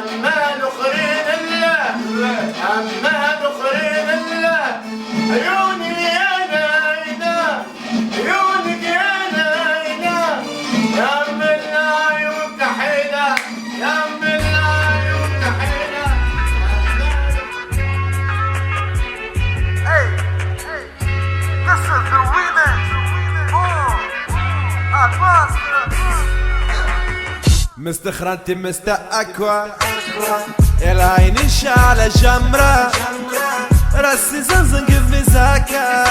أما نخرين الله أما نخرين الله عيوني يا ناينا عيونك يا ناينا يا من العيون كحيلة يا من العيون كحيلة. Hey, this is the remix. Advance. مستخرنتي مستأكوى العين على جمرة راسي زنزن give me زكا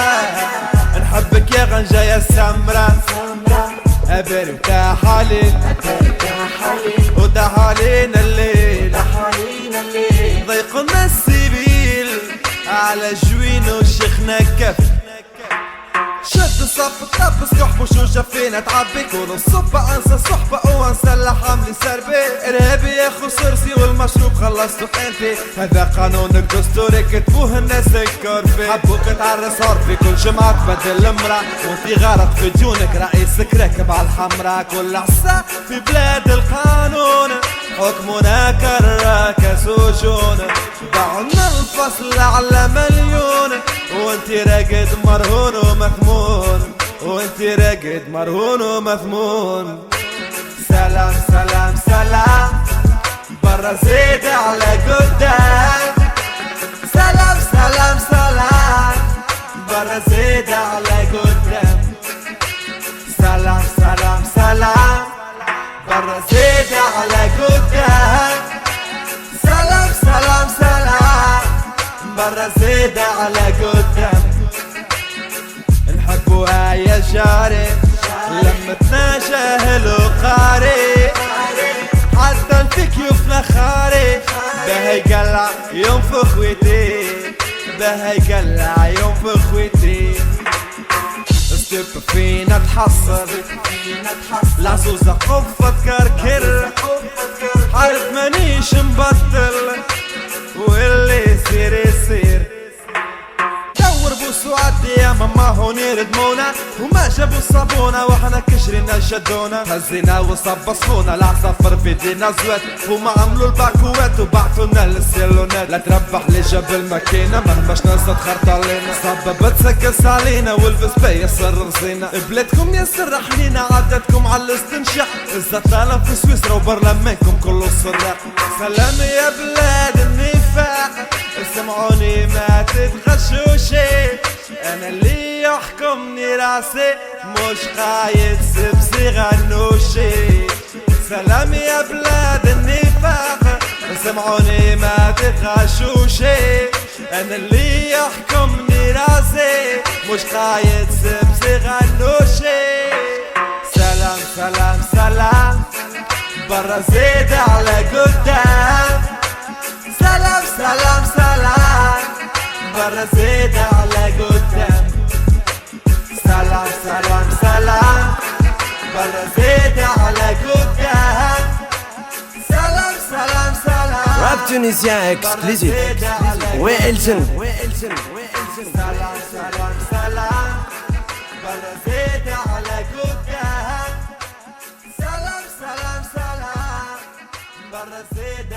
نحبك يا غنجة يا سمرة أبري وتاح علينا وتاح علينا الليل ضيقنا السبيل على جوين وشيخنا كف شد الصف الطب سحب وشوشة فينا تعبي كل الصبة انسى الصحبة وانسى اللحم سربي ارهابي يا خو صرسي والمشروب خلصتو حيلتي هذا قانونك دستوري كتبوه الناس الكرفي حبوك تعرس عرفي كل جمعة تبدل المرا وانتي غارق في ديونك رئيسك راكب على الحمرا كل عصا في بلاد القانون حكمنا كراكس وجون ضعنا الفصل على مليون وانتي راقد مرهون ومثمون وانتي راقد مرهون ومثمون سلام سلام سلام برا زيد على قدام سلام سلام سلام برا زيد على قدام سلام سلام سلام برا زيد على قدام سلام سلام سلام برا زيد على قدام نحبوها يا جاري لمتنا جاهل وقاري حتى الفكيوفنا خاري باهي قلع يوم في خويتي باهي قلع يوم في خويتي ستيب فينا تحصر العزوزة قفة كركر عارف مانيش مبطل واللي يصير يصير دور بوسو عدي يا ماما هون يردمونا وما جابوا الصابونة واحنا كشرينا شدونا هزينا وصبصونا العصافر في دينا زوات وما عملوا الباكوات وبعتونا للسيلونات لا تربح لي جاب الماكينة مهماش ناس تخرط علينا صببت سكس علينا والفس بي يسر رزينا بلادكم يسر حنينا عدتكم على الاستنشاق إذا طالب في سويسرا وبرلمانكم كله الصراق سلام يا بلاد النفاق اسمعوني ما تتغشوشي انا اللي يحكمني راسي مش قايد سبسي غنوشي سلام يا بلاد النفاق اسمعوني ما تتغشوشي انا اللي يحكمني راسي مش قايد سبسي غنوشي سلام سلام سلام برا زيد على قدام سلام سلام سلام برا زيد على قدام سلام سلام سلام برا زيد على قدام سلام سلام سلام راب تونيزيان اكسكلوزيف ويلسون سلام سلام سلام برا زيد على قدام سلام سلام سلام برا زيد